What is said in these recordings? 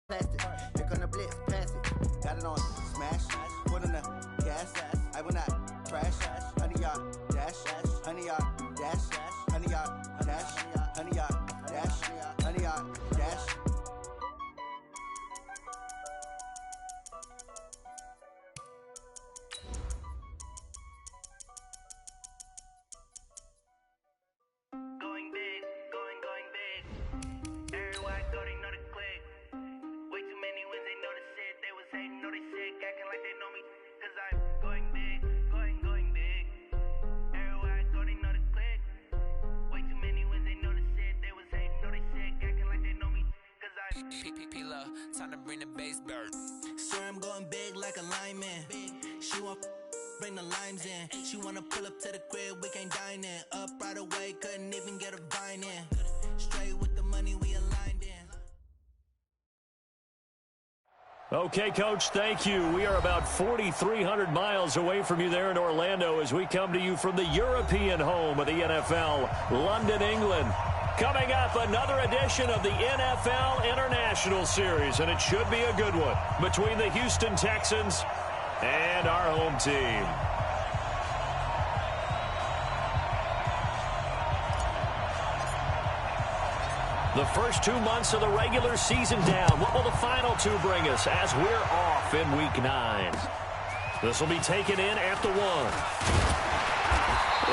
plastic. Here come the blitz, pass it. Got it on smash, put in the gas. I will not crash. 100 yard dash, 100 yard dash, 100 yard dash, 100 yard dash, 100 yard dash. Going big, going big. Everywhere I go, they know the click. Way too many wins, they know the shit. They was hating, know they sick, acting like they know me. Cause I'm going big, going big. Everywhere I go, they know the click. Way too many wins, they know the shit. They was hating, know they sick, acting like they know me. Cause I'm P-P-P-Love, time to bring the bass bird. Swear I'm going big like a lineman. She want bring the limes in. She wanna pull up to the crib, we can't dine in. Up right away, couldn't even get a vine in. Straight with the money, we aligned in. Okay, Coach, thank you. We are about 4,300 miles away from you there in Orlando as we come to you from the European home of the NFL, London, England. Coming up, another edition of the NFL International Series, and it should be a good one between the Houston Texans and our home team. The first 2 months of the regular season down. What will the final two bring us as we're off in Week 9? This will be taken in after 1.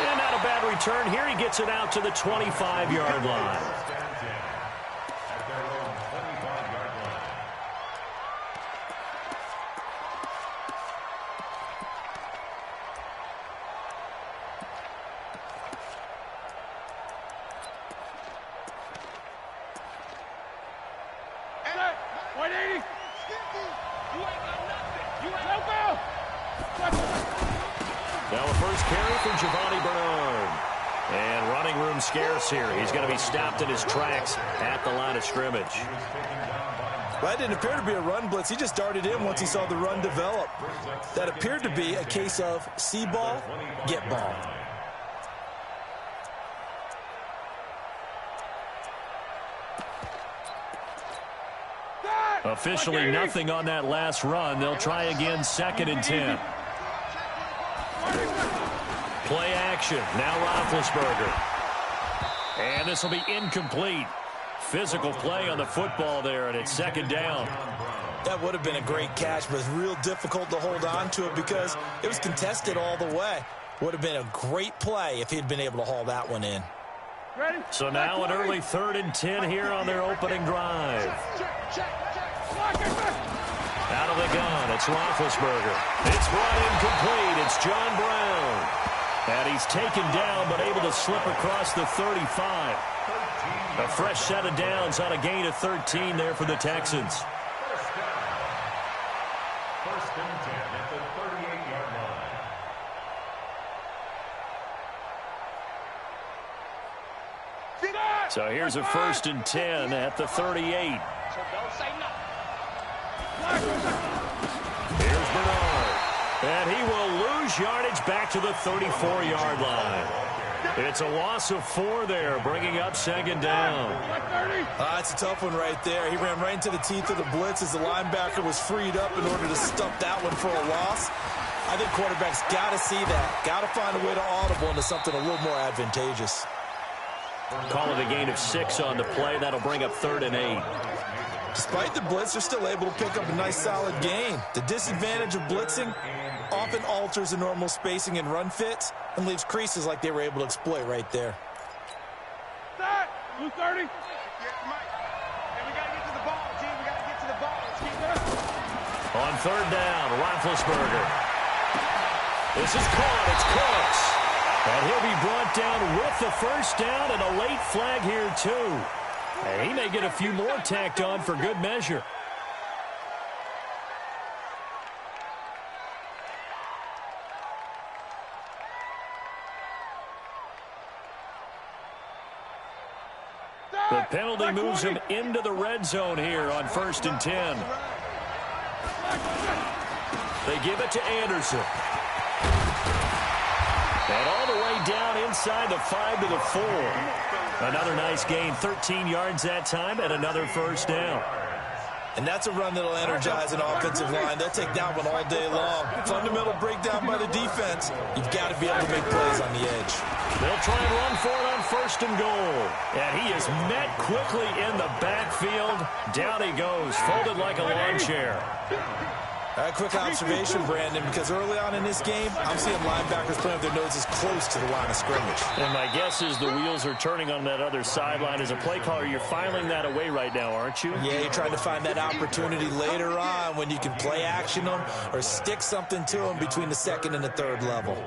And not a bad return here. He gets it out to the 25-yard line. Now a first carry for Giovanni Bernard. And running room scarce here. He's going to be stopped in his tracks at the line of scrimmage. Well, that didn't appear to be a run blitz. He just darted in once he saw the run develop. That appeared to be a case of see ball, get ball. Officially nothing on that last run. They'll try again, 2nd and 10. Play action. Now Roethlisberger. And this will be incomplete. Physical play on the football there, and it's 2nd down. That would have been a great catch, but it's real difficult to hold on to it because it was contested all the way. Would have been a great play if he'd been able to haul that one in. So now an early 3rd and 10 here on their opening drive. Out of the gun, it's Roethlisberger. It's brought incomplete. It's John Brown. And he's taken down but able to slip across the 35. A fresh set of downs on a gain of 13 there for the Texans. First and 10 at the 38-yard line. So here's a 1st and 10 at the 38. Here's Bernard. And he will lose yardage back to the 34-yard line. It's a loss of 4 there, bringing up 2nd down. That's a tough one right there. He ran right into the teeth of the blitz as the linebacker was freed up in order to stop that one for a loss. I think quarterbacks got to see that. Got to find a way to audible into something a little more advantageous. Call it a gain of 6 on the play. That'll bring up 3rd and 8. Despite the blitz, they're still able to pick up a nice solid gain. The disadvantage of blitzing often alters the normal spacing and run fits and leaves creases like they were able to exploit right there. Blue 30. And we got to get to the ball, team. We got to get to the ball. Let's keep going. On 3rd down, Roethlisberger. This is caught. It's close. And he'll be brought down with the 1st down and a late flag here, too. And he may get a few more tacked on for good measure. The penalty moves him into the red zone here on 1st and 10. They give it to Anderson. And all the way down inside the 5 to the 4. Another nice gain, 13 yards that time, and another 1st down. And that's a run that'll energize an offensive line. They'll take that one all day long. Fundamental breakdown by the defense. You've got to be able to make plays on the edge. They'll try and run for it on 1st and goal. And he is met quickly in the backfield. Down he goes, folded like a lawn chair. A quick observation, Brandon, because early on in this game, I'm seeing linebackers playing with their noses close to the line of scrimmage. And my guess is the wheels are turning on that other sideline. As a play caller, you're filing that away right now, aren't you? Yeah, you're trying to find that opportunity later on when you can play action them or stick something to them between the 2nd and the 3rd level.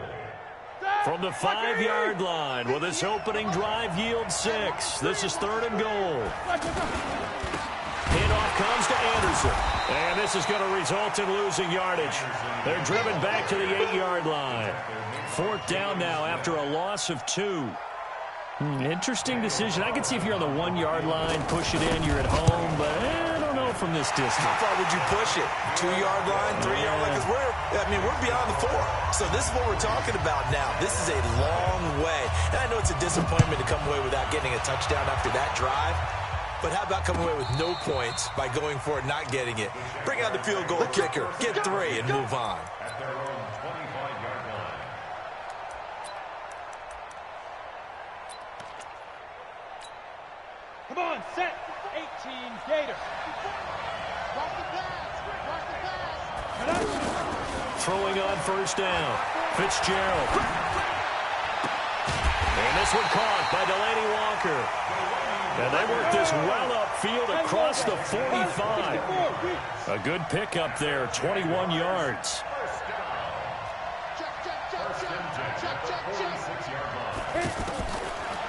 From the 5-yard line, will this opening drive yield 6? This is 3rd and goal. Handoff comes to Anderson. And this is going to result in losing yardage. They're driven back to the 8-yard line. 4th down now after a loss of 2. Interesting decision. I can see if you're on the 1-yard line, push it in, you're at home, but I don't know from this distance. How far would you push it? 2-yard line, 3-yard line? Because we're beyond the 4. So this is what we're talking about now. This is a long way. And I know it's a disappointment to come away without getting a touchdown after that drive. But how about coming away with no points by going for it, not getting it? Bring out the field goal kicker, get 3, and move on. At their own 25-yard line. Come on, set. 18 Gators. Throwing on 1st down. Fitzgerald. And this one caught by Delaney Walker. And they work this well upfield across the 45. A good pickup there, 21 yards.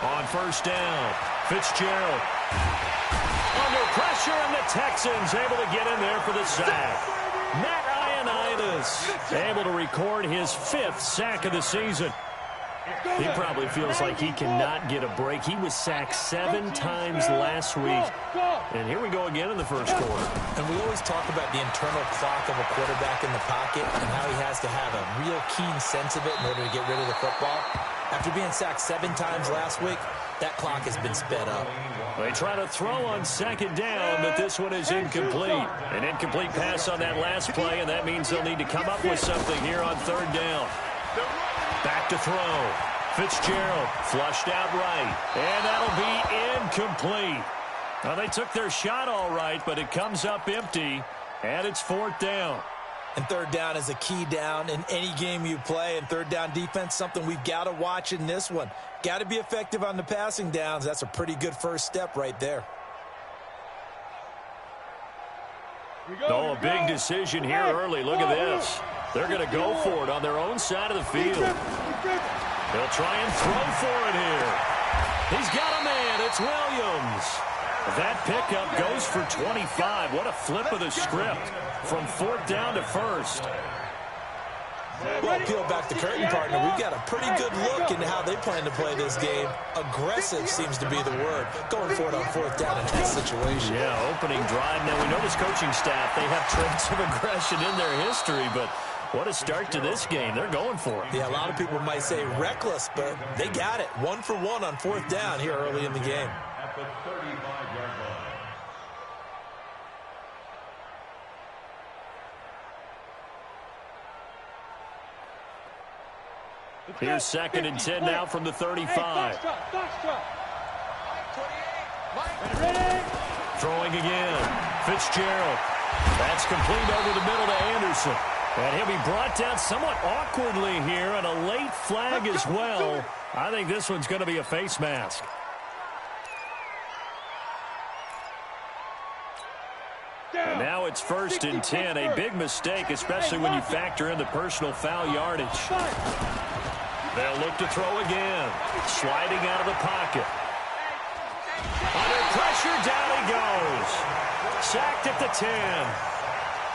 On 1st down, Fitzgerald. Under pressure, and the Texans able to get in there for the sack. Matt Ioannidis able to record his 5th sack of the season. He probably feels like he cannot get a break. He was sacked 7 times last week. And here we go again in the 1st quarter. And we always talk about the internal clock of a quarterback in the pocket and how he has to have a real keen sense of it in order to get rid of the football. After being sacked 7 times last week, that clock has been sped up. They try to throw on 2nd down, but this one is incomplete. An incomplete pass on that last play, and that means they'll need to come up with something here on 3rd down. Back to throw. Fitzgerald flushed out right. And that'll be incomplete. Now, they took their shot all right, but it comes up empty. And it's 4th down. And 3rd down is a key down in any game you play. And 3rd down defense, something we've got to watch in this one. Got to be effective on the passing downs. That's a pretty good first step right there. Oh, a big decision here early. Look at this. They're going to go for it on their own side of the field. They'll try and throw for it here. He's got a man. It's Williams. That pickup goes for 25. What a flip of the script from 4th down to 1st. Well, peel back the curtain, partner. We've got a pretty good look into how they plan to play this game. Aggressive seems to be the word. Going for it on 4th down in that situation. Yeah, opening drive. Now, we know this coaching staff, they have traits of aggression in their history, but what a start to this game. They're going for it. Yeah, a lot of people might say reckless, but they got it. 1 for 1 on 4th down here early in the game. At the 35-yard line. Here's 2nd and 10 now from the 35. Throwing again. Fitzgerald. That's complete over the middle to Anderson. And he'll be brought down somewhat awkwardly here, and a late flag as well. I think this one's going to be a face mask. And now it's 1st and 10. A big mistake, especially when you factor in the personal foul yardage. They'll look to throw again. Sliding out of the pocket. Under pressure, down he goes. Sacked at the 10.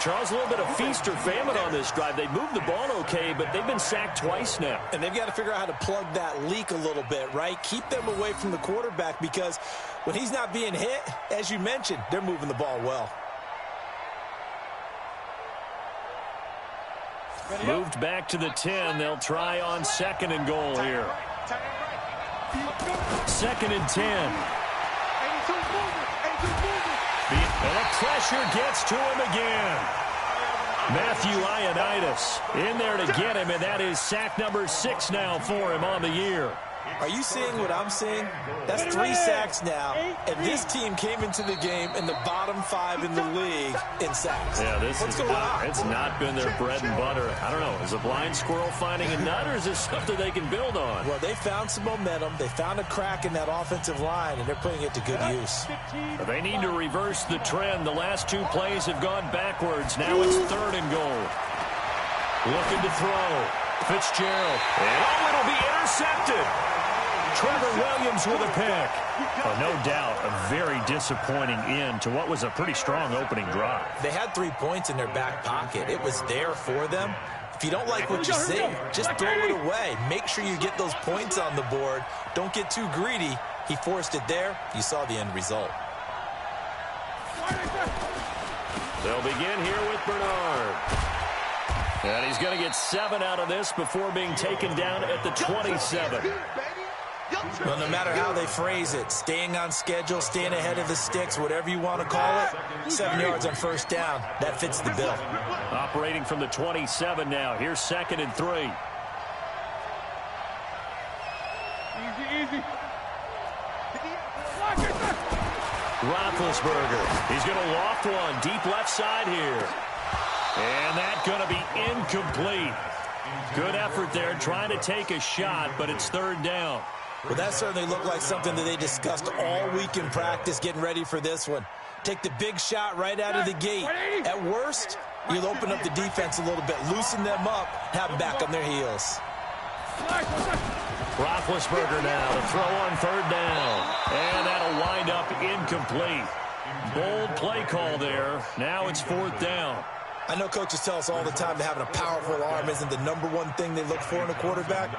Charles, a little bit of feast or famine on this drive. They moved the ball okay, but they've been sacked twice now. And they've got to figure out how to plug that leak a little bit, right? Keep them away from the quarterback, because when he's not being hit, as you mentioned, they're moving the ball well. Moved back to the 10. They'll try on 2nd and goal here. 2nd and 10. And the pressure gets to him again. Matthew Ioannidis in there to get him, and that is sack number 6 now for him on the year. Are you seeing what I'm seeing? That's 3 sacks now, and this team came into the game in the bottom 5 in the league in sacks. Yeah, What's going on? It's not been their bread and butter. I don't know. Is a blind squirrel finding a nut, or is this something they can build on? Well, they found some momentum. They found a crack in that offensive line, and they're putting it to good use. But they need to reverse the trend. The last 2 plays have gone backwards. Now it's 3rd and goal. Looking to throw. Fitzgerald. And it'll be intercepted. Trevor Williams with a pick. Oh, no doubt a very disappointing end to what was a pretty strong opening drive. They had 3 points in their back pocket. It was there for them. If you don't like what you see, just throw it away. Make sure you get those points on the board. Don't get too greedy. He forced it there. You saw the end result. They'll begin here with Bernard. And he's going to get 7 out of this before being taken down at the 27. Well, no matter how they phrase it, staying on schedule, staying ahead of the sticks, whatever you want to call it, 7 yards on 1st down. That fits the bill. Operating from the 27 now. Here's 2nd and 3. Easy. Roethlisberger. He's going to loft one deep left side here. And that's going to be incomplete. Good effort there trying to take a shot, but it's 3rd down. Well, that certainly looked like something that they discussed all week in practice getting ready for this one. Take the big shot right out of the gate. At worst, you'll open up the defense a little bit, loosen them up, have them back on their heels. Roethlisberger now to throw on 3rd down. And that'll wind up incomplete. Bold play call there. Now it's 4th down. I know coaches tell us all the time that having a powerful arm isn't the #1 thing they look for in a quarterback.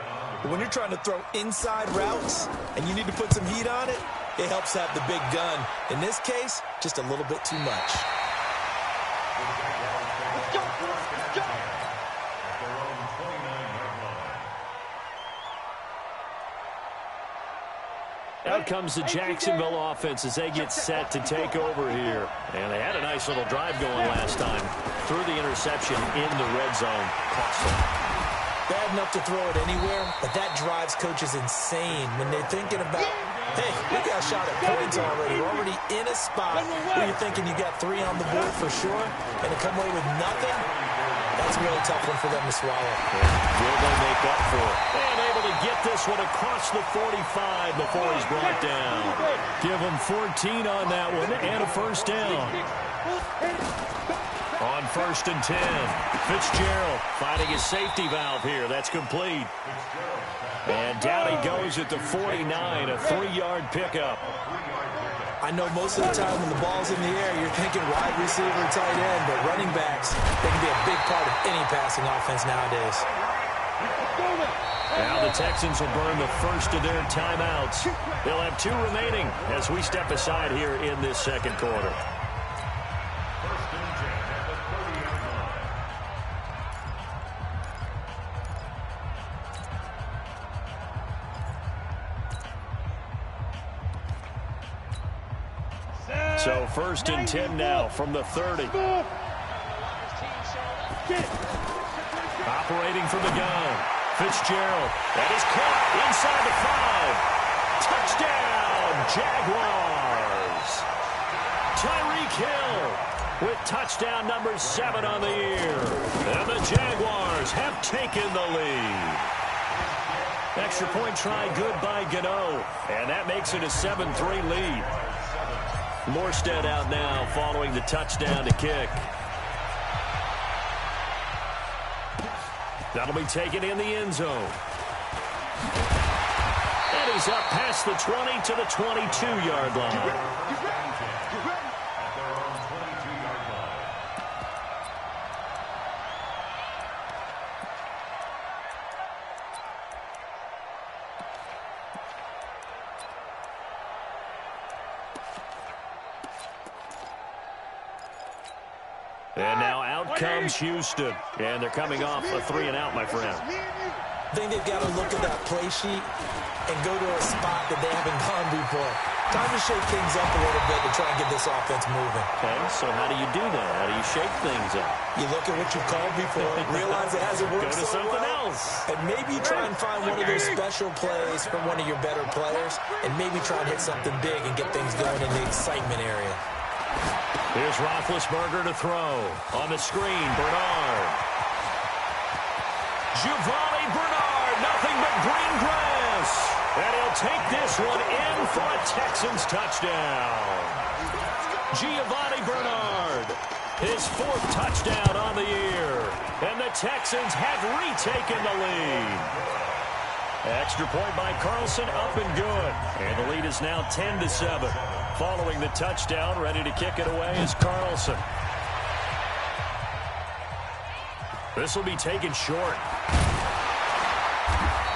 But when you're trying to throw inside routes and you need to put some heat on it, it helps have the big gun. In this case, just a little bit too much. Out comes the Jacksonville offense as they get set to take over here. And they had a nice little drive going last time. Threw the interception in the red zone. Cost them. Bad enough to throw it anywhere, but that drives coaches insane when they're thinking about, hey, we got a shot at points already. We're already in a spot where you're thinking you got 3 on the board for sure, and to come away with nothing, that's a really tough one for them to swallow. Will they make up for it? And able to get this one across the 45 before he's brought down. Give him 14 on that one and a 1st down. On 1st and 10, Fitzgerald finding his safety valve here. That's complete. And down he goes at the 49, a 3-yard pickup. I know most of the time when the ball's in the air, you're thinking wide receiver, tight end, but running backs, they can be a big part of any passing offense nowadays. Now the Texans will burn the first of their timeouts. They'll have 2 remaining as we step aside here in this 2nd quarter. So 1st and 10 now from the 30. Operating from the gun. Fitzgerald. That is caught inside the 5. Touchdown, Jaguars. Tyreek Hill with touchdown number 7 on the year. And the Jaguars have taken the lead. Extra point try good by Gano. And that makes it a 7-3 lead. Morstead out now following the touchdown to kick. That'll be taken in the end zone. And he's up past the 20 to the 22-yard line. And now out comes Houston. And they're coming off a 3-and-out, my friend. I think they've got to look at that play sheet and go to a spot that they haven't gone before. Time to shake things up a little bit to try and get this offense moving. Okay, so how do you do that? How do you shake things up? You look at what you've called before, realize it hasn't worked Go to so something well, else. and maybe try and find one of those special plays from one of your better players, and maybe try and hit something big and get things going in the excitement area. Here's Roethlisberger to throw. On the screen, Bernard. Giovanni Bernard, nothing but green grass. And he'll take this one in for a Texans touchdown. Giovanni Bernard, his 4th touchdown on the year. And the Texans have retaken the lead. Extra point by Carlson, up and good. And the lead is now 10-7. Following the touchdown, ready to kick it away is Carlson. This will be taken short.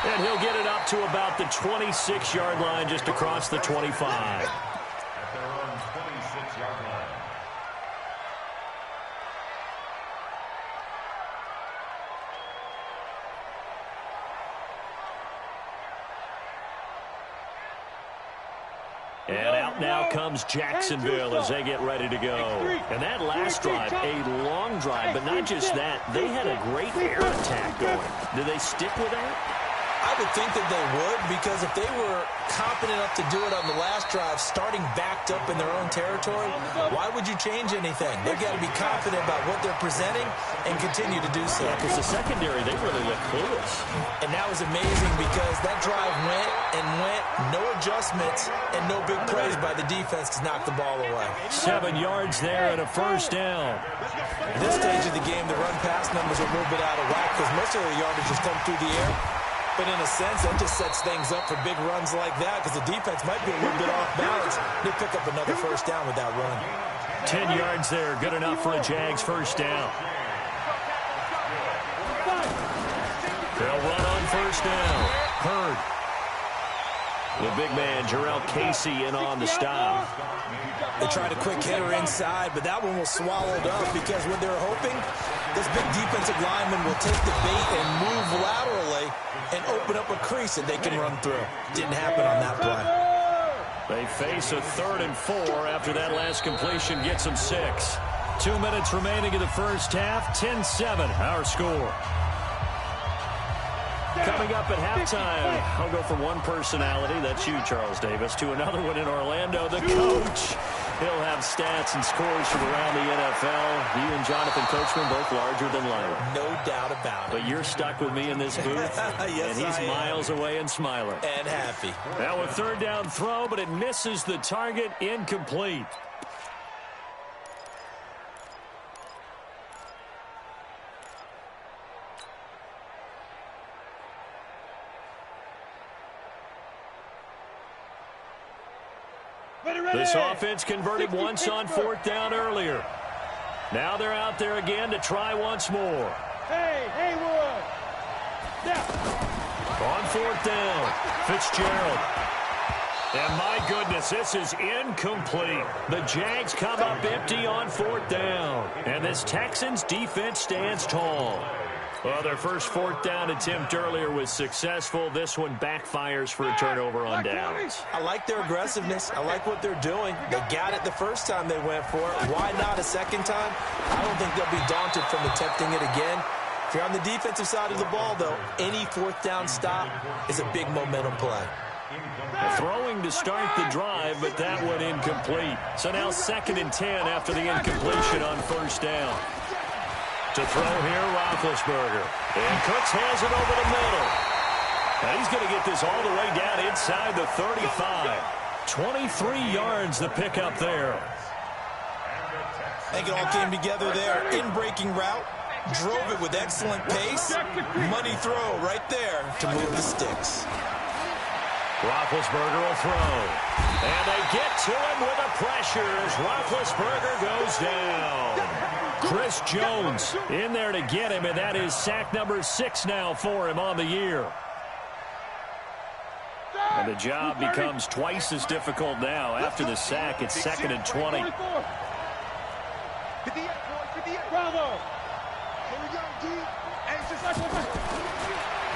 And he'll get it up to about the 26-yard line, just across the 25. At their own 26-yard line. And out now comes Jacksonville as they get ready to go. And that last drive, a long drive, but not just that. They had a great air attack going. Do they stick with that? I would think that they would, because if they were confident enough to do it on the last drive, starting backed up in their own territory, why would you change anything? They've got to be confident about what they're presenting and continue to do so. Because the secondary, they really look clueless. And that was amazing because that drive went and went, no adjustments, and no big plays by the defense to knock the ball away. 7 yards there and a first down. At this stage of the game, the run-pass numbers are a little bit out of whack because most of their yardage has come through the air. But in a sense, that just sets things up for big runs like that because the defense might be a little bit off balance. They pick up another first down with that run. 10 yards there, good enough for a Jags first down. They'll run on first down. Hurd. The big man, Jarrell Casey, in on the stop. They tried a quick hitter inside, but that one was swallowed up because what they're hoping, this big defensive lineman will take the bait and move laterally and open up a crease that they can run through. Didn't happen on that play. They face a 3rd and 4 after that last completion gets them 6. 2 minutes remaining in the first half, 10-7, our score. Coming up at halftime, I'll go from one personality, that's you, Charles Davis, to another one in Orlando, the coach. He'll have stats and scores from around the NFL. You and Jonathan Coachman both larger than life. No doubt about it. But you're stuck with me in this booth, yes, and he's miles away and smiling. And happy. Now a 3rd down throw, but it misses the target, incomplete. This offense converted once on 4th down earlier. Now they're out there again to try once more. Hey, Haywood! On 4th down, Fitzgerald. And my goodness, this is incomplete. The Jags come up empty on 4th down. And this Texans defense stands tall. Well, their first 4th down attempt earlier was successful. This one backfires for a turnover on downs. I like their aggressiveness. I like what they're doing. They got it the first time they went for it. Why not a second time? I don't think they'll be daunted from attempting it again. If you're on the defensive side of the ball, though, any 4th down stop is a big momentum play. Throwing to start the drive, but that one incomplete. So now 2nd and 10 after the incompletion on 1st down. To throw here, Roethlisberger. And Cooks has it over the middle. And he's going to get this all the way down inside the 35. 23 yards the pickup there. I think it all came together there. In-breaking route. Drove it with excellent pace. Money throw right there to move the sticks. Roethlisberger will throw. And they get to him with the pressure as Roethlisberger goes down. Chris Jones in there to get him, and that is sack number 6 now for him on the year. And the job becomes twice as difficult now. After the sack, it's 2nd and 20. Bravo! Here we go, D.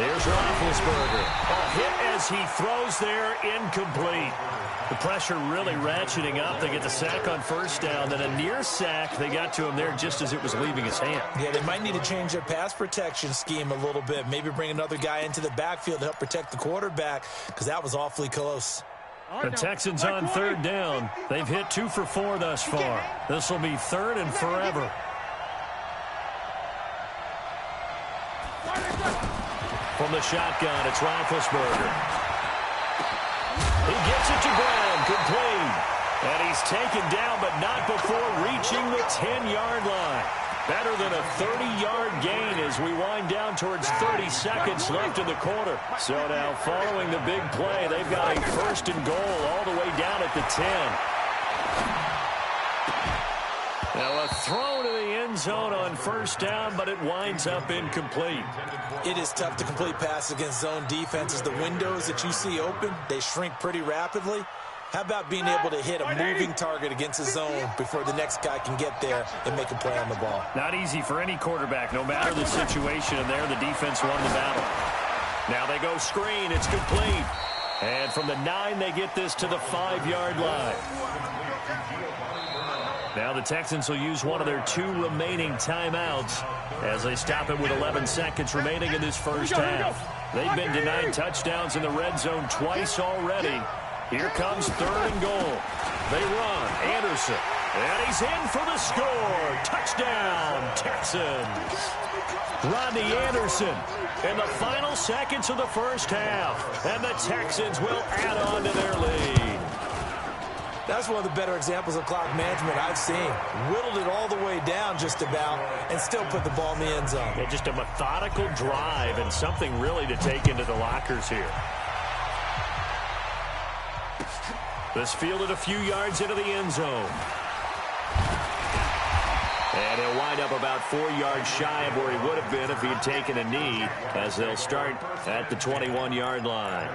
Here's Roethlisberger. A hit as he throws there, incomplete. The pressure really ratcheting up. They get the sack on first down. Then a near sack. They got to him there just as it was leaving his hand. Yeah, they might need to change their pass protection scheme a little bit. Maybe bring another guy into the backfield to help protect the quarterback, because that was awfully close. The Texans on third down. They've hit 2 for 4 thus far. This will be third and forever. From the shotgun, it's Roethlisberger. He gets it to Brown, complete. And he's taken down, but not before reaching the 10-yard line. Better than a 30-yard gain as we wind down towards 30 seconds left in the quarter. So now following the big play, they've got a first and goal all the way down at the 10. Now a throw to the end zone on first down, but it winds up incomplete. It is tough to complete passes against zone defenses. The windows that you see open, they shrink pretty rapidly. How about being able to hit a moving target against a zone before the next guy can get there and make a play on the ball? Not easy for any quarterback, no matter the situation. And there, the defense won the battle. Now they go screen. It's complete. And from the 9, they get this to the 5-yard line. Now the Texans will use one of their 2 remaining timeouts as they stop it with 11 seconds remaining in this first half. They've been denied touchdowns in the red zone twice already. Here comes third and goal. They run. Anderson. And he's in for the score. Touchdown, Texans. Rodney Anderson in the final seconds of the first half. And the Texans will add on to their lead. That's one of the better examples of clock management I've seen. Whittled it all the way down just about and still put the ball in the end zone. Yeah, just a methodical drive and something really to take into the lockers here. This fielded a few yards into the end zone. And he'll wind up about 4 yards shy of where he would have been if he had taken a knee, as they'll start at the 21-yard line.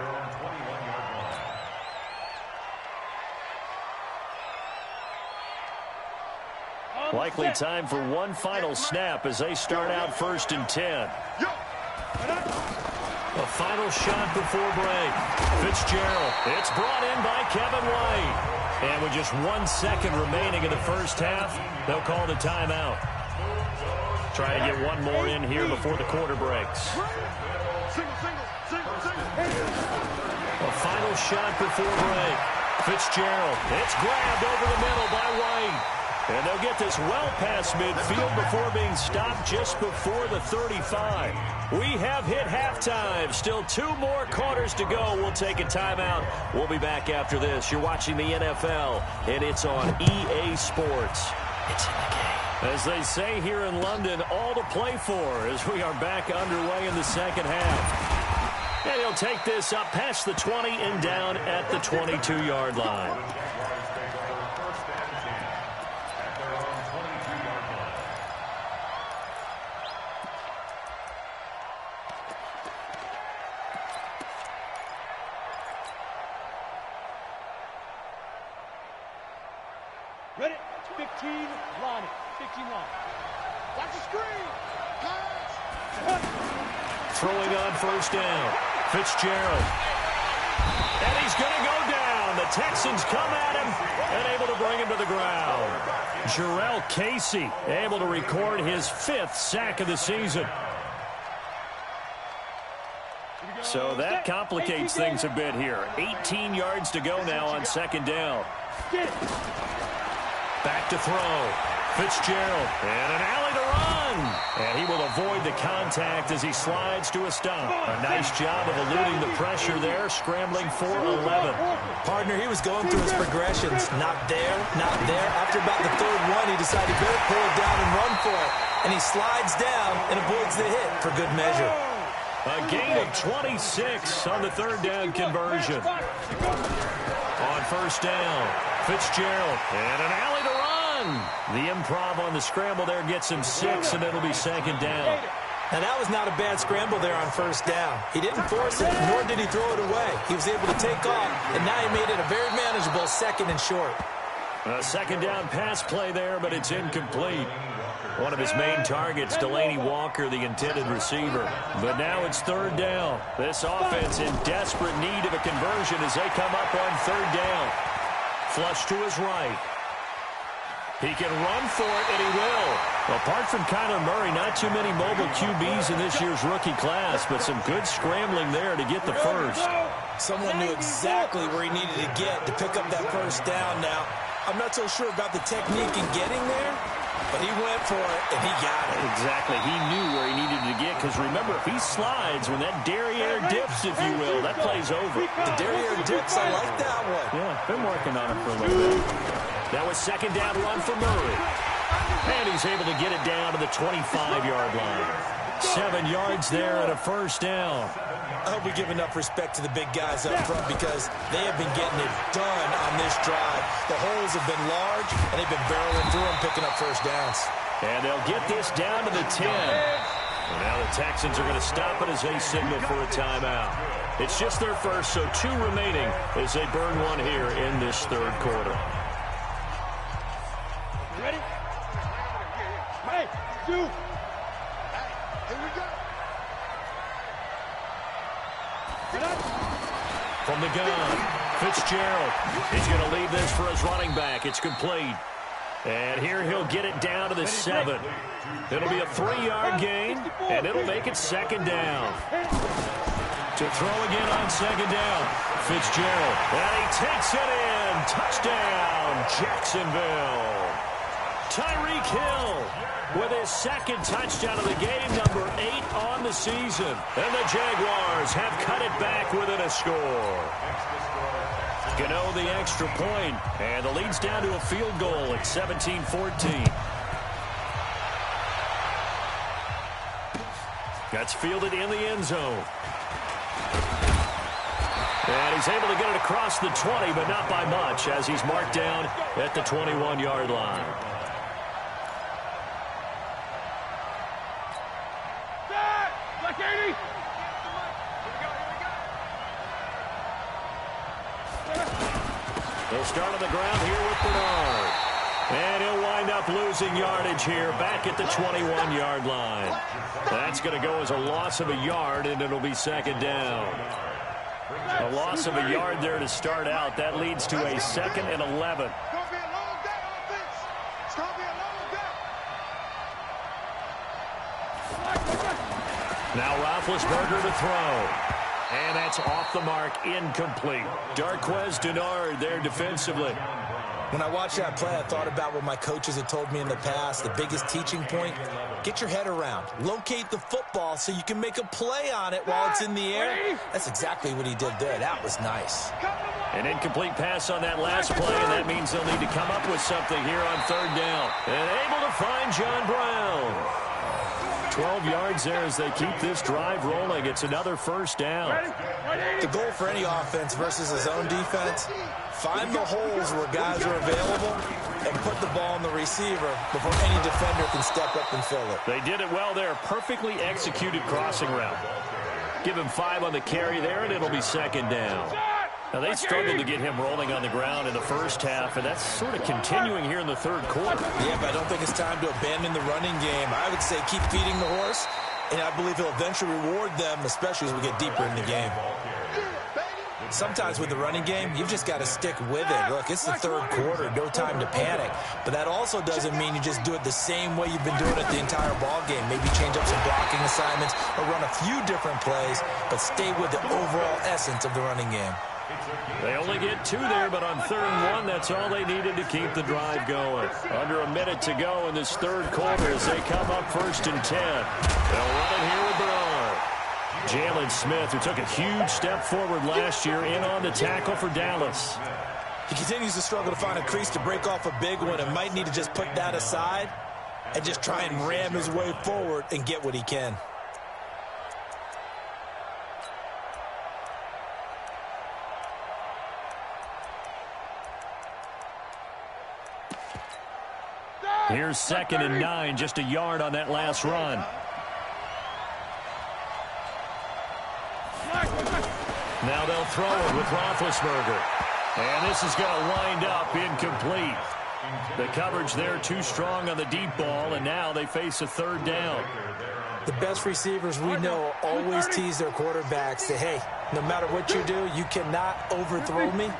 Likely time for one final snap as they start out first and 10. A final shot before break. Fitzgerald. It's brought in by Kevin White. And with just 1 second remaining in the first half, they'll call the timeout. Try to get one more in here before the quarter breaks. A final shot before break. Fitzgerald. It's grabbed over the middle by White. And they'll get this well past midfield before being stopped just before the 35. We have hit halftime. Still 2 more quarters to go. We'll take a timeout. We'll be back after this. You're watching the NFL, and it's on EA Sports. It's in the game. As they say here in London, all to play for as we are back underway in the second half. And he'll take this up past the 20 and down at the 22-yard line. Ready? 15 line. 15 line. Watch the screen. Pass. Throwing on first down. Fitzgerald. And he's going to go down. The Texans come at him and able to bring him to the ground. Jarrell Casey able to record his 5th sack of the season. So that complicates things a bit here. 18 yards to go now on second down. Back to throw. Fitzgerald. And an alley to run. And he will avoid the contact as he slides to a stop. A nice job of eluding the pressure there, scrambling for 11. Partner, he was going through his progressions. Not there, not there. After about the 3rd one, he decided to better pull it down and run for it. And he slides down and avoids the hit for good measure. A gain of 26 on the 3rd down conversion. On first down, Fitzgerald. And an alley to run. The improv on the scramble there gets him 6, and it'll be second down. Now, that was not a bad scramble there on first down. He didn't force it, nor did he throw it away. He was able to take off, and now he made it a very manageable 2nd and short. A second down pass play there, but it's incomplete. One of his main targets, Delaney Walker, the intended receiver. But now it's third down. This offense in desperate need of a conversion as they come up on third down. Flush to his right. He can run for it, and he will. Apart from Kyler Murray, not too many mobile QBs in this year's rookie class, but some good scrambling there to get the first. Someone knew exactly where he needed to get to pick up that first down. Now, I'm not so sure about the technique in getting there, but he went for it, and he got it. Exactly. He knew where he needed to get, because remember, if he slides, when that derriere dips, if you will, that play's over. The derriere dips, I like that one. Yeah, been working on it for a little bit. That was second down run for Murray. And he's able to get it down to the 25-yard line. 7 yards there and a first down. I hope we give enough respect to the big guys up front because they have been getting it done on this drive. The holes have been large, and they've been barreling through them, picking up first downs. And they'll get this down to the 10. And now the Texans are going to stop it as they signal for a timeout. It's just their first, so 2 remaining as they burn one here in this third quarter. Ready? Hey, 2. Here we go. From the gun, Fitzgerald. He's going to leave this for his running back. It's complete. And here he'll get it down to the 7. It'll be a 3-yard gain, and it'll make it second down. To throw again on second down, Fitzgerald. And he takes it in. Touchdown, Jacksonville. Tyreek Hill with his second touchdown of the game, number 8 on the season. And the Jaguars have cut it back within a score. Gano the extra point, and the lead's down to a field goal at 17-14. That's fielded in the end zone. And he's able to get it across the 20, but not by much, as he's marked down at the 21-yard line. They'll start on the ground here with Bernard. And he'll wind up losing yardage here back at the 21-yard line. That's going to go as a loss of a yard, and it'll be second down. A loss of a yard there to start out. That leads to a 2nd and 11. Now Roethlisberger to throw. And that's off the mark, incomplete. Darqueze Dennard there defensively. When I watched that play, I thought about what my coaches had told me in the past. The biggest teaching point, get your head around. Locate the football so you can make a play on it while it's in the air. That's exactly what he did there. That was nice. An incomplete pass on that last play, and that means they'll need to come up with something here on third down. And able to find John Brown. 12 yards there as they keep this drive rolling. It's another first down. The goal for any offense versus his own defense, find the holes where guys are available and put the ball on the receiver before any defender can step up and fill it. They did it well there. Perfectly executed crossing route. Give him 5 on the carry there, and it'll be second down. Now, they struggled to get him rolling on the ground in the first half, and that's sort of continuing here in the third quarter. Yeah, but I don't think it's time to abandon the running game. I would say keep feeding the horse, and I believe he'll eventually reward them, especially as we get deeper in the game. Sometimes with the running game, you've just got to stick with it. Look, it's the third quarter, no time to panic. But that also doesn't mean you just do it the same way you've been doing it the entire ball game. Maybe change up some blocking assignments or run a few different plays, but stay with the overall essence of the running game. They only get 2 there, but on 3rd and 1, that's all they needed to keep the drive going. Under a minute to go in this third quarter as they come up 1st and 10. They'll run it here with Bernard. Jalen Smith, who took a huge step forward last year, in on the tackle for Dallas. He continues to struggle to find a crease to break off a big one and might need to just put that aside and just try and ram his way forward and get what he can. Here's 2nd and 9, just a yard on that last run. Now they'll throw it with Roethlisberger. And this is going to wind up incomplete. The coverage there too strong on the deep ball, and now they face a third down. The best receivers we know always tease their quarterbacks that, hey, no matter what you do, you cannot overthrow me.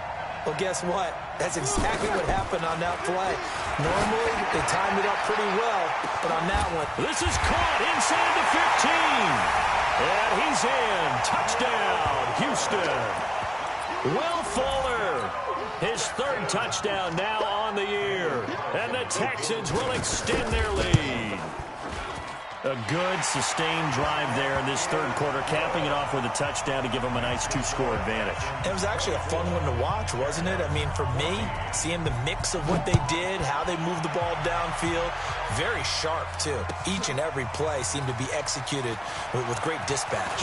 Well, guess what? That's exactly what happened on that play. Normally, they timed it up pretty well, but on that one. This is caught inside the 15. And he's in. Touchdown, Houston. Will Fuller, his third touchdown now on the year. And the Texans will extend their lead. A good, sustained drive there in this third quarter, capping it off with a touchdown to give them a nice two-score advantage. It was actually a fun one to watch, wasn't it? I mean, for me, seeing the mix of what they did, how they moved the ball downfield, very sharp, too. Each and every play seemed to be executed with great dispatch.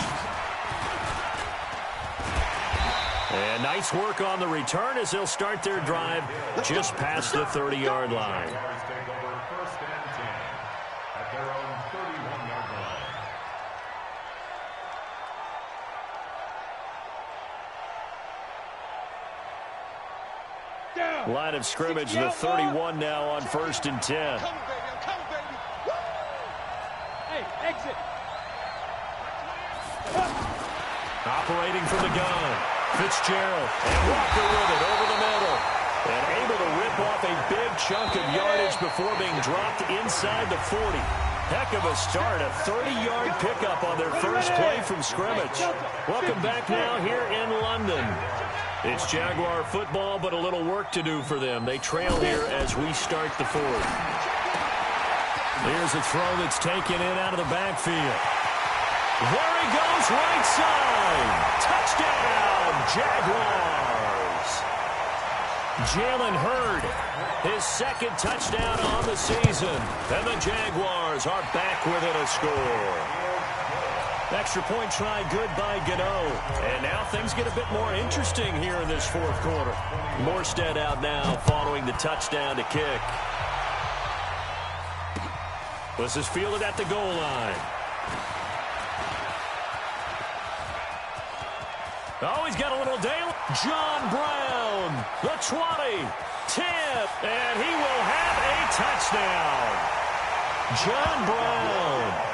And nice work on the return as they'll start their drive just past the 30-yard line. Line of scrimmage, the 31 now on 1st and 10. I'm coming, baby. Woo! Hey, exit. Operating from the gun. Fitzgerald and Walker with it over the middle. And able to rip off a big chunk of yardage before being dropped inside the 40. Heck of a start, a 30-yard pickup on their first play from scrimmage. Welcome back now here in London. It's Jaguar football, but a little work to do for them. They trail here as we start the fourth. Here's a throw that's taken in out of the backfield. There he goes, right side. Touchdown, Jaguars. Jalen Hurd, his second touchdown on the season. And the Jaguars are back within a score. Extra point try good by Gano. And now things get a bit more interesting here in this fourth quarter. Morstead out now following the touchdown to kick. This is fielded at the goal line. Oh, he's got a little Dale. John Brown, the 20, 10, and he will have a touchdown. John Brown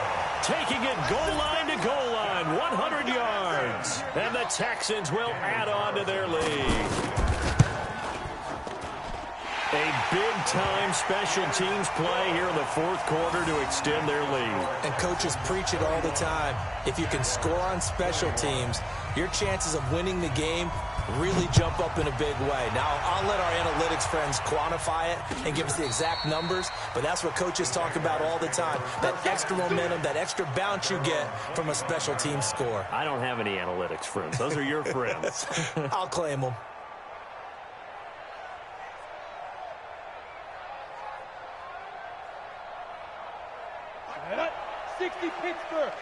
taking it goal line to goal line, 100 yards. And the Texans will add on to their lead. A big-time special teams play here in the fourth quarter to extend their lead. And coaches preach it all the time. If you can score on special teams, your chances of winning the game really jump up in a big way. Now, I'll let our analytics friends quantify it and give us the exact numbers, but that's what coaches talk about all the time. That extra momentum, that extra bounce you get from a special team score. I don't have any analytics friends. Those are your friends. I'll claim them. Head 60 Pittsburgh.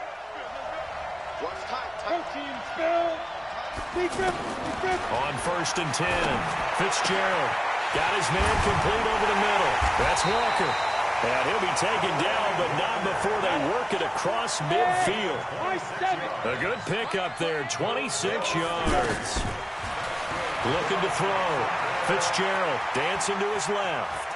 What's tight? 13 Spill. On 1st and 10, Fitzgerald got his man complete over the middle. That's Walker. And he'll be taken down, but not before they work it across midfield. A good pickup there, 26 yards. Looking to throw. Fitzgerald dancing to his left.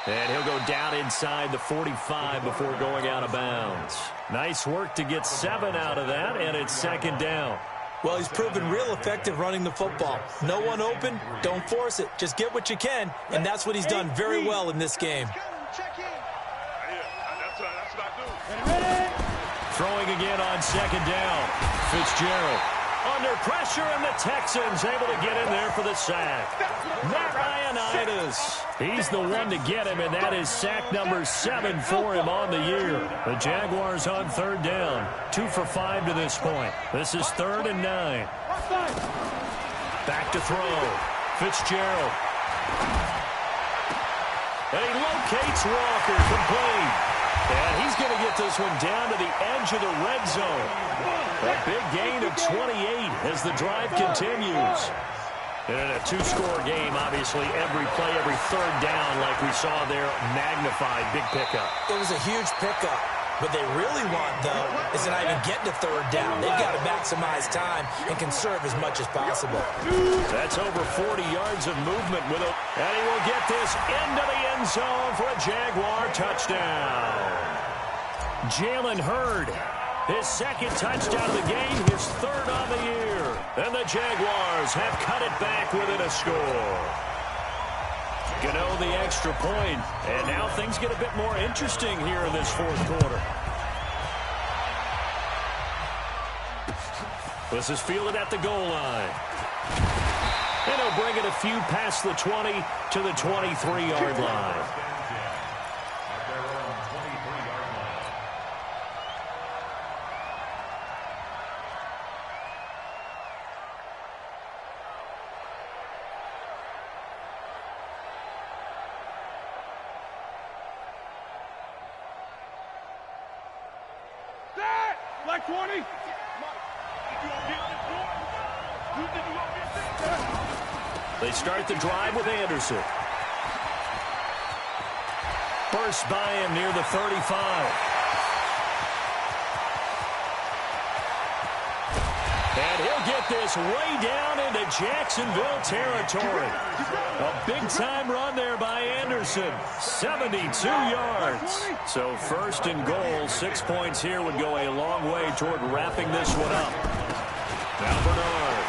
And he'll go down inside the 45 before going out of bounds. Nice work to get 7 out of that, and it's second down. Well, he's proven real effective running the football. No one open, don't force it. Just get what you can, and that's what he's done very well in this game. Throwing again on second down. Fitzgerald under pressure, and the Texans able to get in there for the sack. Matt Ioannidis, he's the one to get him, and that is sack number 7 for him on the year. The Jaguars on third down, 2 for 5 to this point. This is 3rd and 9. Back to throw. Fitzgerald. And he locates Walker, complete. And he's going to get this one down to the edge of the red zone. A big gain of 28 as the drive continues. And in a two-score game, obviously, every play, every third down, like we saw there, magnified. Big pickup. It was a huge pickup. What they really want, though, is to not even get to third down. They've got to maximize time and conserve as much as possible. That's over 40 yards of movement with it. And he will get this into the end zone for a Jaguar touchdown. Jalen Hurd, his second touchdown of the game, his third on the year. And the Jaguars have cut it back within a score. Gano the extra point, and now things get a bit more interesting here in this fourth quarter. This is fielded at the goal line. And he'll bring it a few past the 20 to the 23-yard line. Like 20. They start the drive with Anderson. Burst by him near the 35. And he'll get this way down into Jacksonville territory. A big-time run there by Anderson. 72 yards. So first and goal, 6 points here would go a long way toward wrapping this one up. Now Bernard.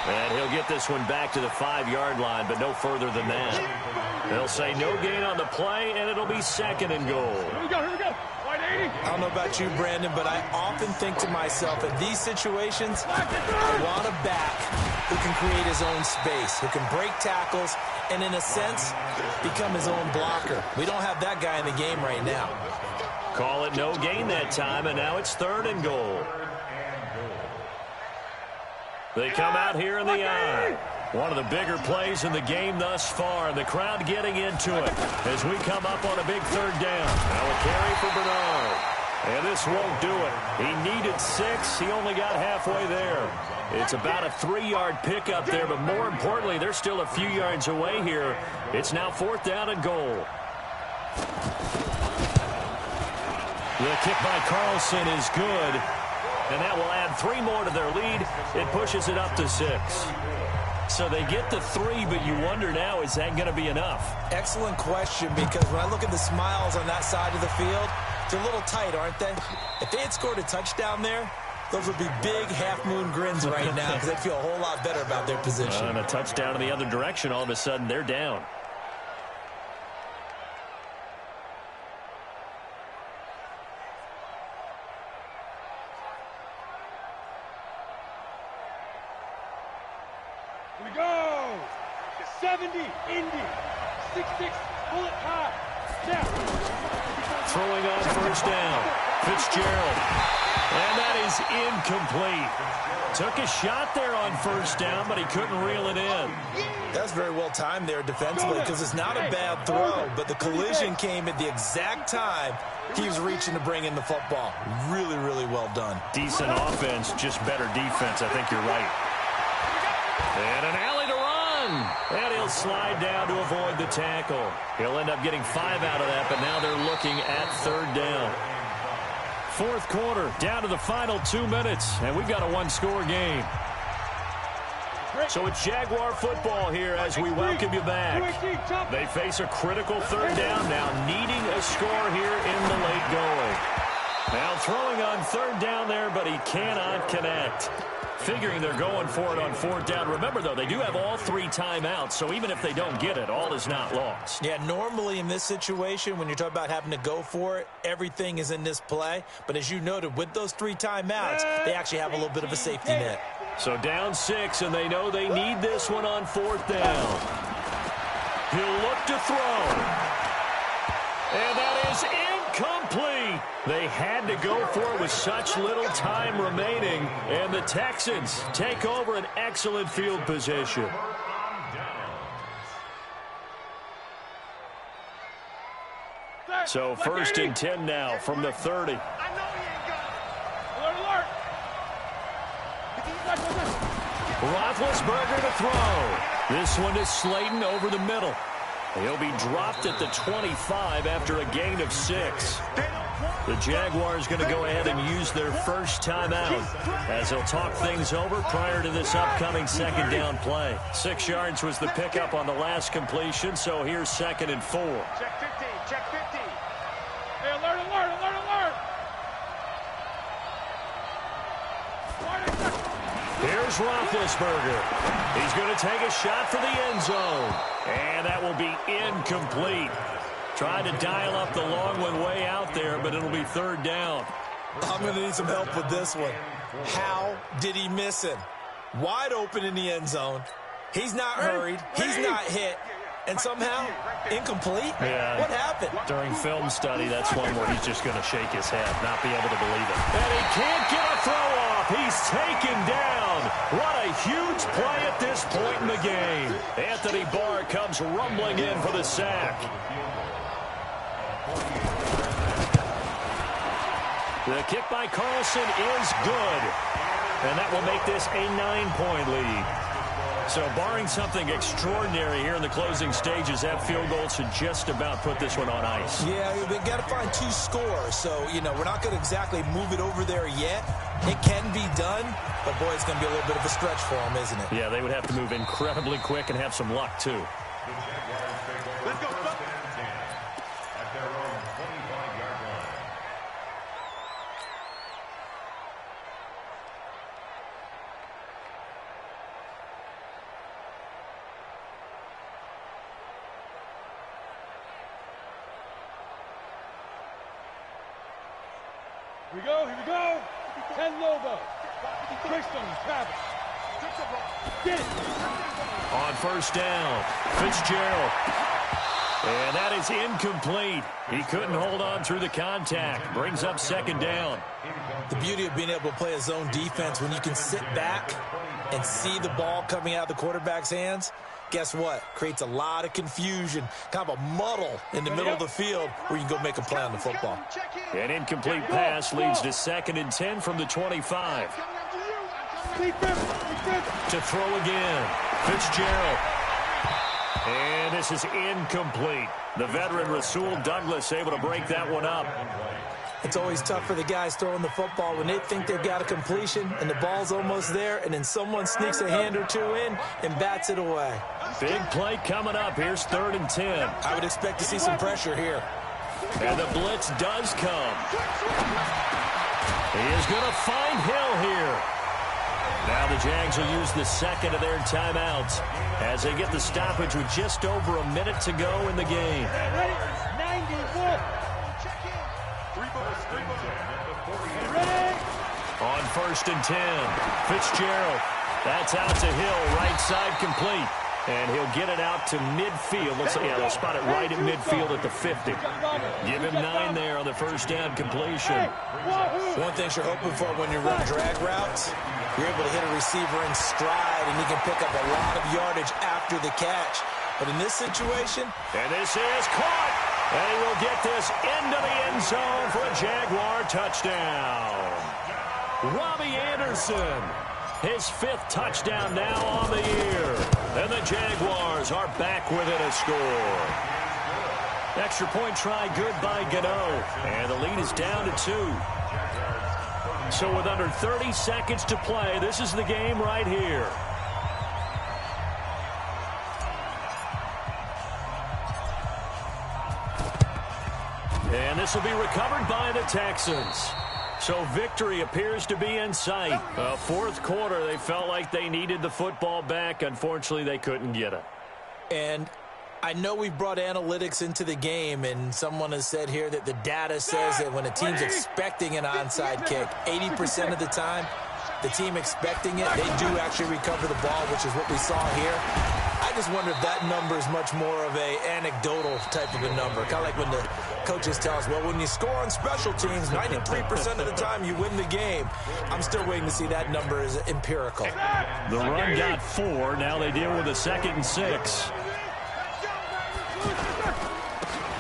And he'll get this one back to the 5-yard line, but no further than that. They'll say no gain on the play, and it'll be second and goal. Here we go, here we go. I don't know about you, Brandon, but I often think to myself, in these situations, I want a back who can create his own space, who can break tackles, and in a sense, become his own blocker. We don't have that guy in the game right now. Call it no gain that time, and now it's third and goal. They come out here in the eye. One of the bigger plays in the game thus far, and the crowd getting into it as we come up on a big third down. Now a carry for Bernard. And this won't do it. He needed 6. He only got halfway there. It's about a 3-yard pickup there, but more importantly, they're still a few yards away here. It's now fourth down and goal. The kick by Carlson is good, and that will add 3 more to their lead. It pushes it up to 6. So they get the 3, but you wonder now, is that going to be enough? Excellent question, because when I look at the smiles on that side of the field, they're a little tight, aren't they? If they had scored a touchdown there, those would be big half-moon grins right now because they'd feel a whole lot better about their position. And a touchdown in the other direction, all of a sudden they're down. Here we go. 70, Indy. 6'6", bullet high. Snap. Throwing on first down. Fitzgerald. And that is incomplete. Took a shot there on first down, but he couldn't reel it in. That's very well timed there defensively because it's not a bad throw, but the collision came at the exact time he was reaching to bring in the football. Really, really well done. Decent offense, just better defense. I think you're right. And an alley to run. And he'll slide down to avoid the tackle. He'll end up getting 5 out of that, but now they're looking at third down. Fourth quarter, down to the final 2 minutes, and we've got a one-score game. So it's Jaguar football here as we welcome you back. They face a critical third down now, needing a score here in the late going. Now throwing on third down there, but he cannot connect. Figuring they're going for it on fourth down. Remember, though, they do have all 3 timeouts, so even if they don't get it, all is not lost. Yeah, normally in this situation, when you're talking about having to go for it, everything is in this play. But as you noted, with those 3 timeouts, they actually have a little bit of a safety net. So down 6, and they know they need this one on fourth down. He'll look to throw. And that is incomplete. They had to go for it with such little time remaining, and the Texans take over an excellent field position. So first and 10 now from the 30. Roethlisberger to throw. This one is Slayton over the middle. He'll be dropped at the 25 after a gain of 6. The Jaguars going to go ahead and use their first timeout as they'll talk things over prior to this upcoming second down play. 6 yards was the pickup on the last completion, so here's 2nd and 4. Check 50, check 50. Hey, alert, alert, alert, alert. Here's Roethlisberger. He's going to take a shot for the end zone. And that will be incomplete. Trying to dial up the long one way out there, but it'll be 3rd down. I'm going to need some help with this one. How did he miss it? Wide open in the end zone. He's not hurried. He's not hit. And somehow, incomplete? Yeah. What happened? During film study, that's one where he's just going to shake his head, not be able to believe it. And he can't get a throw off. He's taken down. What a huge play at this point in the game. Anthony Barr comes rumbling in for the sack. The kick by Carlson is good. And that will make this a 9-point lead. So barring something extraordinary here in the closing stages, that field goal should just about put this one on ice. Yeah, we got to find 2 scores. So, we're not going to exactly move it over there yet. It can be done, but, boy, it's going to be a little bit of a stretch for them, isn't it? Yeah, they would have to move incredibly quick and have some luck, too. Let's go. At their own 25-yard line. Here we go. 10 Lobo. Christian, Travis. Get it. On 1st down, Fitzgerald. And that is incomplete. He couldn't hold on through the contact. Brings up 2nd down. The beauty of being able to play a zone defense when you can sit back and see the ball coming out of the quarterback's hands, guess what? Creates a lot of confusion, kind of a muddle in the middle of the field where you can go make a play on the football. An incomplete pass leads to 2nd and 10 from the 25. To throw again, Fitzgerald. And this is incomplete. The veteran Rasul Douglas able to break that one up. It's always tough for the guys throwing the football when they think they've got a completion and the ball's almost there, and then someone sneaks a hand or 2 in and bats it away. Big play coming up. Here's 3rd and 10. I would expect to see some pressure here. And the blitz does come. He is going to find Hill here. Now the Jags will use the 2nd of their timeouts as they get the stoppage with just over a minute to go in the game. 91. On 1st and 10, Fitzgerald. That's out to Hill, right side complete. And he'll get it out to midfield. Looks like, they'll spot it right at midfield at the 50. Give him 9 there on the 1st down completion. One thing you're hoping for when you run drag routes, you're able to hit a receiver in stride, and he can pick up a lot of yardage after the catch. But in this situation, and this is caught. And he will get this into the end zone for a Jaguar touchdown. Robbie Anderson, his 5th touchdown now on the year. And the Jaguars are back within a score. Extra point try good by Gano. And the lead is down to 2. So with under 30 seconds to play, this is the game right here. And this will be recovered by the Texans. So victory appears to be in sight. 4th quarter, they felt like they needed the football back. Unfortunately, they couldn't get it. And I know we brought analytics into the game, and someone has said here that the data says that when a team's expecting an onside kick, 80% of the time, the team expecting it, they do actually recover the ball, which is what we saw here. I just wonder if that number is much more of a anecdotal type of a number. Kind of like when the coaches tell us, well, when you score on special teams, 93% of the time you win the game. I'm still waiting to see that number is empirical. The run got 4. Now they deal with a 2nd and 6.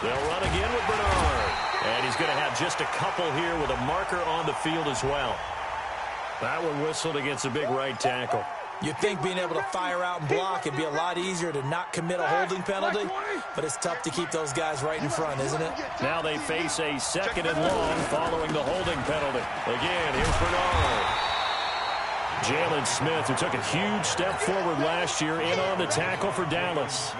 They'll run again with Bernard. And he's going to have just a couple here with a marker on the field as well. That one whistled against a big right tackle. You'd think being able to fire out and block would be a lot easier to not commit a holding penalty, but it's tough to keep those guys right in front, isn't it? Now they face a 2nd and long following the holding penalty. Again, here's Bernard. Jalen Smith, who took a huge step forward last year, in on the tackle for Dallas.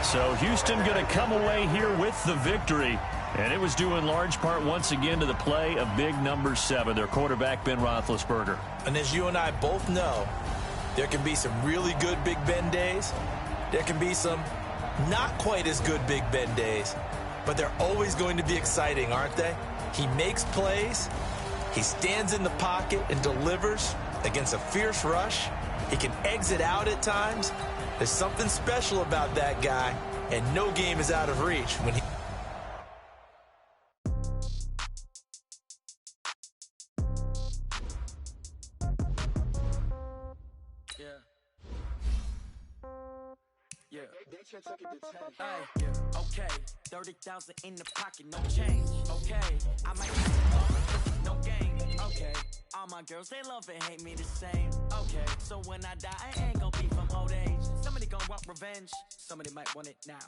So Houston going to come away here with the victory. And it was due in large part once again to the play of big number 7, their quarterback, Ben Roethlisberger. And as you and I both know, there can be some really good Big Ben days. There can be some not quite as good Big Ben days. But they're always going to be exciting, aren't they? He makes plays. He stands in the pocket and delivers against a fierce rush. He can exit out at times. There's something special about that guy, and no game is out of reach when he... Okay, 30,000 in the pocket, no change. Okay, I might no game. Okay, all my girls, they love and hate me the same. Okay, so when I die, I ain't gonna be from old age. Somebody gonna want revenge, somebody might want it now.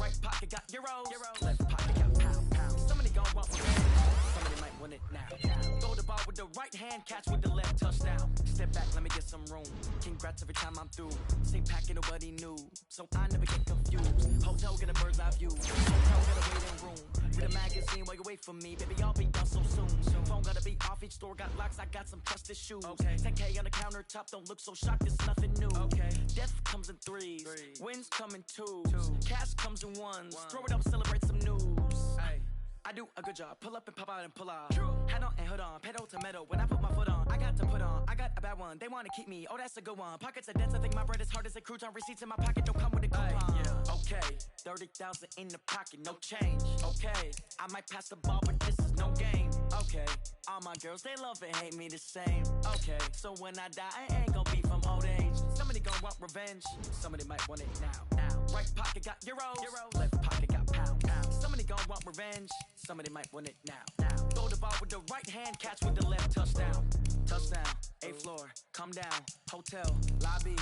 Right pocket got euros, left pocket got pound. Somebody gonna want revenge, somebody might want it now. Throw the ball with the right hand, catch with the left, touchdown. Step back, let me get some room. Congrats every time I'm through. Same packet, nobody knew, so I never get confused. Hotel get a bird's eye view. Hotel get a waiting room. Read a magazine while you wait for me, baby. I'll be done so soon. Phone gotta be off. Each store got locks. I got some trusted shoes. Okay. 10K on the countertop. Don't look so shocked. It's nothing new. Okay. Death comes in threes. Wins come in twos. Cash comes in ones. Throw it up, celebrate some news. Ay. I do a good job. Pull up and pop out and pull off. Hat on and hood on. Pedal to metal. When I put my foot on, I got to put on. I got a bad one. They want to keep me. Oh, that's a good one. Pockets are dense. I think my bread is hard as a crouton. Receipts in my pocket don't come with a coupon. Yeah. Okay. 30,000 in the pocket. No change. Okay. I might pass the ball, but this is no game. Okay. All my girls, they love and hate me the same. Okay. So when I die, I ain't gonna be from old age. Somebody gonna want revenge. Somebody might want it now. Right pocket got euros. Left pocket got pound. Somebody gonna want revenge. Somebody might want it now. Throw the ball with the right hand, catch with the left, touchdown. Touchdown, 8th floor, come down, hotel, lobby.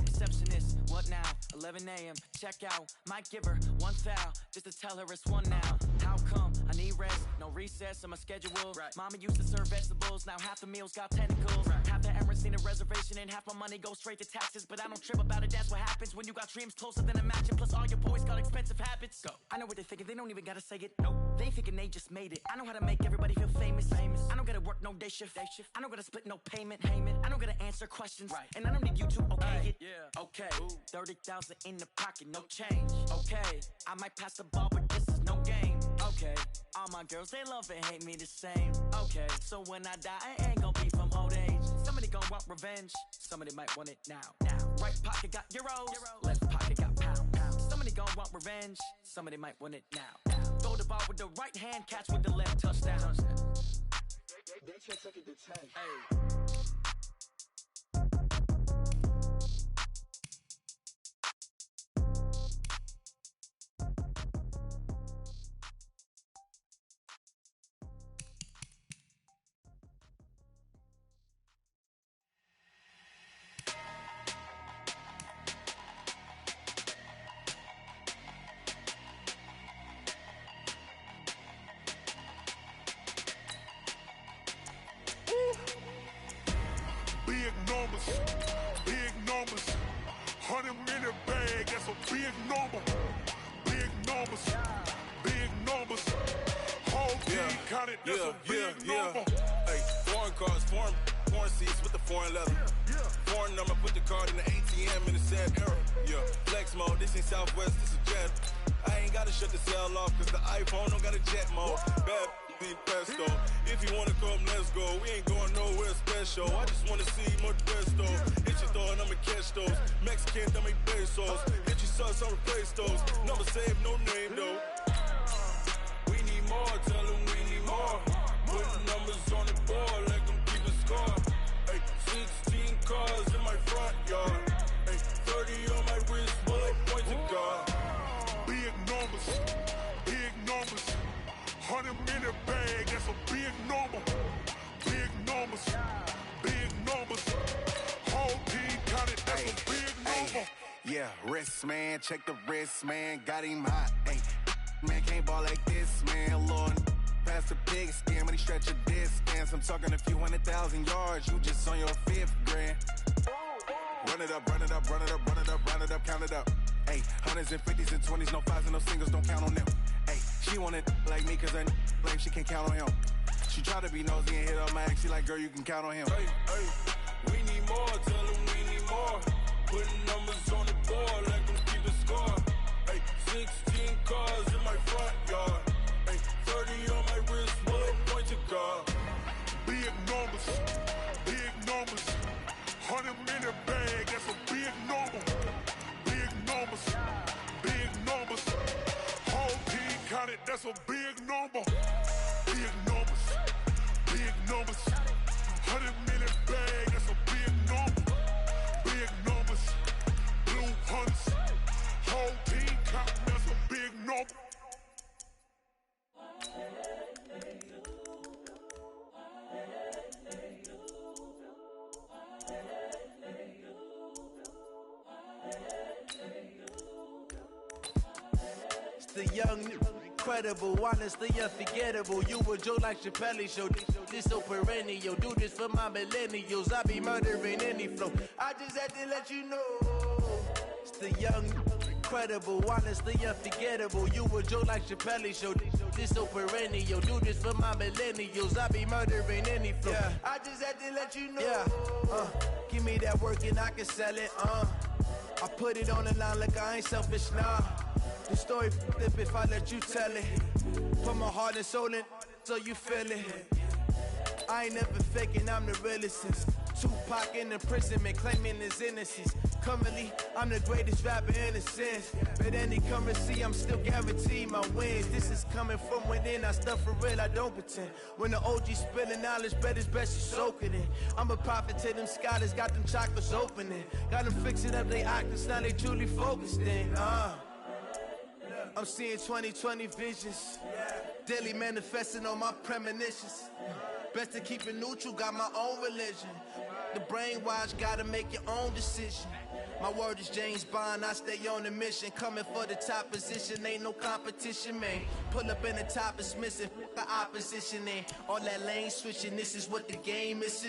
Receptionist, what now? 11 a.m., check out. Might give her one foul, just to tell her it's one now. How come? I need rest, no recess in my schedule. Right. Mama used to serve vegetables, now half the meals got tentacles. Right. Half the Emirates need a reservation and half my money goes straight to taxes. But I don't trip about it, that's what happens when you got dreams closer than a match. And plus all your boys got expensive habits. Go. I know what they're thinking, they don't even gotta say it. Nope. They ain't thinking they just made it. I know how to make everybody feel famous. I don't gotta work no day shift. I don't gotta split no payment. I don't gotta answer questions. Right. And I don't need you to okay it. Yeah. Okay. 30,000 in the pocket, no change. Okay. I might pass the ball, but this is no game. Okay. All my girls, they love and hate me the same. Okay. So when I die, I ain't gonna be from old age. Somebody gonna want revenge. Somebody might want it now. Right pocket got euros. Left pocket got pound. Somebody gonna want revenge. Somebody might want it now. Throw the ball with the right hand, catch with the left, touchdown. They took it to 10. Hey. Big numbers, 100 minute bag, that's a big number. Big numbers, whole team counted, that's a big number. Hey, foreign cars, foreign seats with the foreign leather. Foreign number, put the card in the ATM in the sad era. Yeah, flex mode, this ain't Southwest, this is jet. I ain't gotta shut the cell off, cause the iPhone don't got a jet mode. Bad pesto. If you wanna come, let's go. We ain't going nowhere special. I just wanna see more Modesto. Hit your throw and I'ma catch those. Mexican, I make pesos. Hit your sauce, I'll replace those. Never save no name though. We need more, tell them we need more. Put the numbers on the board, let them keep a score. Hey, 16 cars in my front yard. Hey, 30 on my wrist, bullet point to God. Big numbers, numbers. 100 minute bag, that's a big number. Big numbers, big numbers. Whole team counted, that's a big number. Yeah, wrist man, check the wrist man, got him hot. Ay, man can't ball like this, man. Lord, past the pig skin when he stretch a distance. I'm talking a few 100,000 yards, you just on your 5th grand. Run it up, run it up, run it up, run it up, run it up, count it up. Ay, hundreds and 50s and 20s, no 5s and no singles, don't count on them. Ay, she want it like me cause her blame, she can't count on him. She try to be nosy and hit up my ex, she like, girl, you can count on him. Hey, hey, we need more, tell them we need more. Putting numbers on the board, let them keep the score. Hey, 16 cars in my front yard. Hey, 30 on my wrist, bullet point to God. Big numbers, big numbers. 100 minute bag, that's a big number. Big numbers, big numbers. Whole team counted, that's a big number. Big numbers, big numbers. 100 minute bag, that's a big number. Big numbers, blue hunters. Whole team counting, that's a big number. It's the young, incredible, honestly unforgettable. You a joke like Chappelle show. This so perennial. Do this for my millennials. I be murdering any flow. I just had to let you know. It's the young, incredible, honestly unforgettable. You a joke like Chappelle show. This so perennial. Do this for my millennials. I be murdering any flow. Yeah. I just had to let you know. Yeah. Give me that work and I can sell it. I put it on the line like I ain't selfish, nah. The story flip if I let you tell it. Put my heart and soul in so you feel it. I ain't never faking, I'm the realest since Tupac in imprisonment, claiming his innocence. Currently, I'm the greatest rapper in a sense. But any currency, I'm still guaranteed my wins. This is coming from within, I stuff for real, I don't pretend. When the OG spilling knowledge, bet it's best you soak it in. I'm a prophet to them scholars, got them chakras opening. Got them fixing up they octaves, now they truly focused in. I'm seeing 2020 visions. Daily manifesting on my premonitions. Best to keep it neutral, got my own religion. The brainwash, gotta make your own decision. My word is James Bond, I stay on a mission. Coming for the top position, ain't no competition, man. Pull up in the top, it's missing, the opposition ain't. All that lane switching, this is what the game is.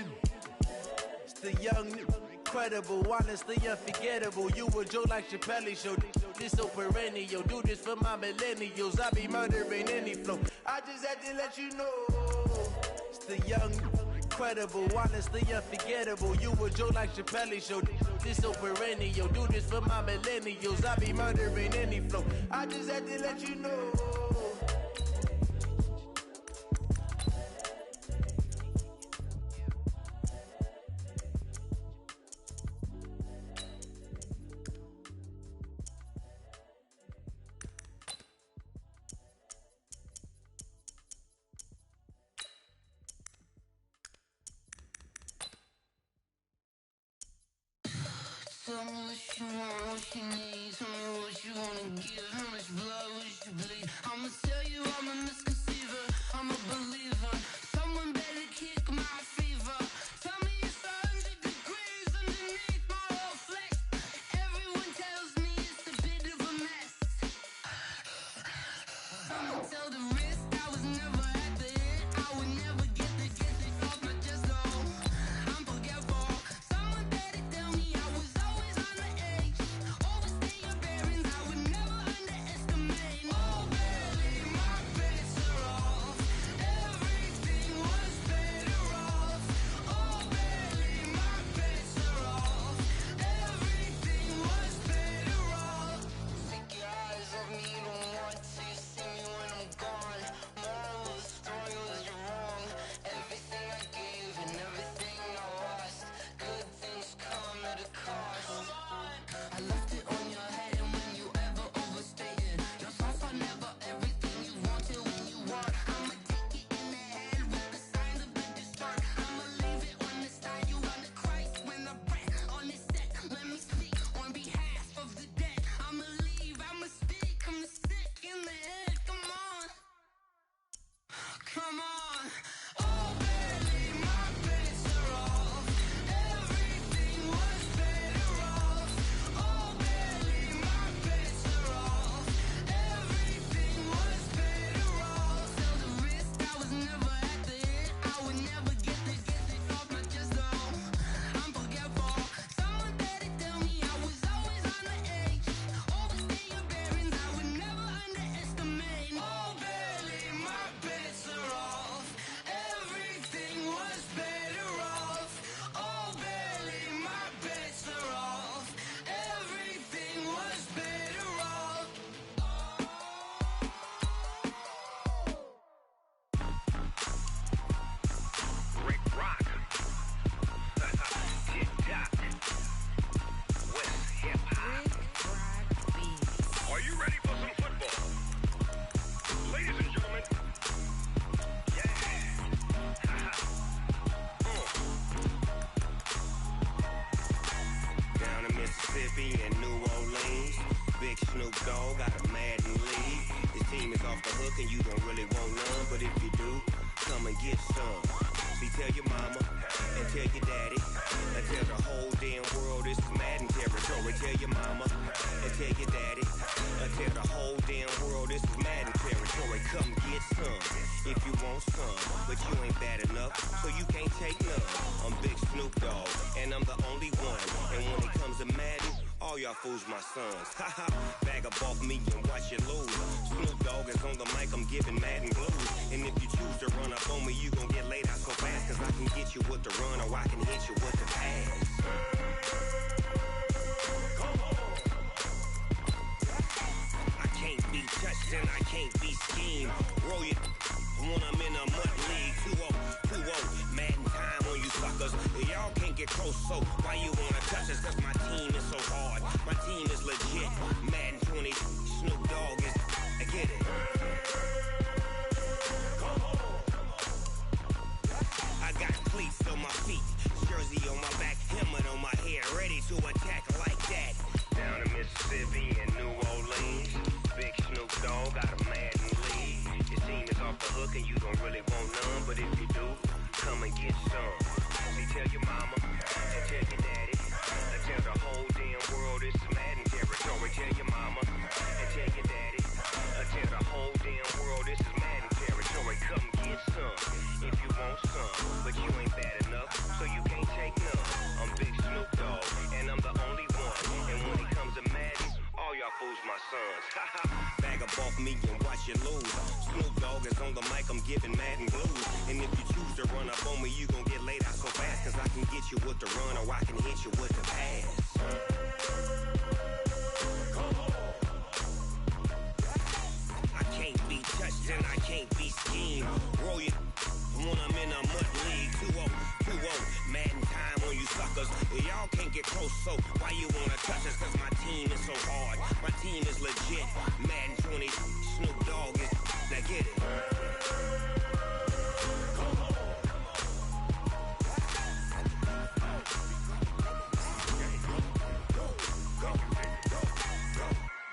It's the young, incredible, honestly unforgettable. You a joke like Chappelle show. This so perennial. Do this for my millennials. I be murdering any flow. I just had to let you know. It's the young, incredible, honestly unforgettable. You a joke like Chappelle show. This so perennial. Do this for my millennials. I be murdering any flow. I just had to let you know. Tell me what you want, what you need. Tell me what you wanna give. How much blood would you bleed? I'ma tell you I'm a misconceiver. I'm a believer. Someone better kick my fever. Tell me it's 100 degrees underneath my whole flex. Everyone tells me it's a bit of a mess. I'ma tell the risk I was never at the end. I would never get the off my chest, no. I'm forgetful. Someone better tell me I was always on the edge. Overstay your bearings, I would never underestimate. Oh, barely, my bets are off. Everything was better off. Oh, barely, my bets are off. Everything was better off. Take your eyes off me, don't want to see me when I'm gone. More Dogg got a Madden league. His team is off the hook and you don't really want none, but if you do, come and get some. See, tell your mama and tell your daddy and tell the whole damn world this is Madden territory. Tell your mama and tell your daddy and tell the whole damn world this is Madden territory. Come get some if you want some, but you ain't bad enough, so you can't take none. I'm Big Snoop Dogg, and I'm the only one. And when it comes to Madden, all y'all fools my sons. Haha, bag up off me and watch you lose. Snoop Dogg is on the mic, I'm giving Madden blues. And if you choose to run up on me, you gon' get laid out so fast, cause I can get you with the run or I can hit you with the pass. I can't be touched and I can't be schemed. Roll it when I'm in a mud league. 2-0, Madden time on you suckers. Y'all can't get close, so why you wanna touch us? Cause my team is so hard, my team is legit. Madden 20, Snoop Dogg is, I get it. I got cleats on my feet, jersey on my back, helmet on my head, ready to attack like that. Down in Mississippi and New Orleans, Big Snoop Dogg got a Madden league. Your team is off the hook and you don't really want none, but if you do, come and get some. See, tell your mama and tell your daddy and tell the whole damn world this is Madden territory. Tell your mama and tell your daddy and tell the whole damn world this is Madden territory. Come get some if you want some, but you ain't bad enough, so you can't take none. I'm Big Snoop Dogg, and I'm the only one. And when it comes to Madden, all y'all fools my sons. Haha, bag up off me and watch you lose. Snoop Dogg is on the mic, I'm giving Madden blues. And if you choose to run up on me, you gon' get laid out so fast, cause I can get you with the run or I can hit you with the pass. I can't be touched and I can't be schemed. Roll you when I'm in a mud league. 2-0, Madden time on you suckers. Y'all can't get close, so why you wanna touch us? Cause my team is so hard, my team is legit. Madden 20, Snoop Dogg is, now get it.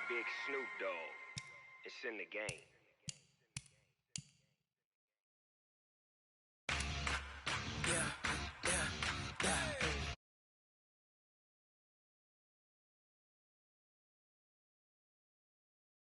Big Snoop Dogg, it's in the game. Yeah.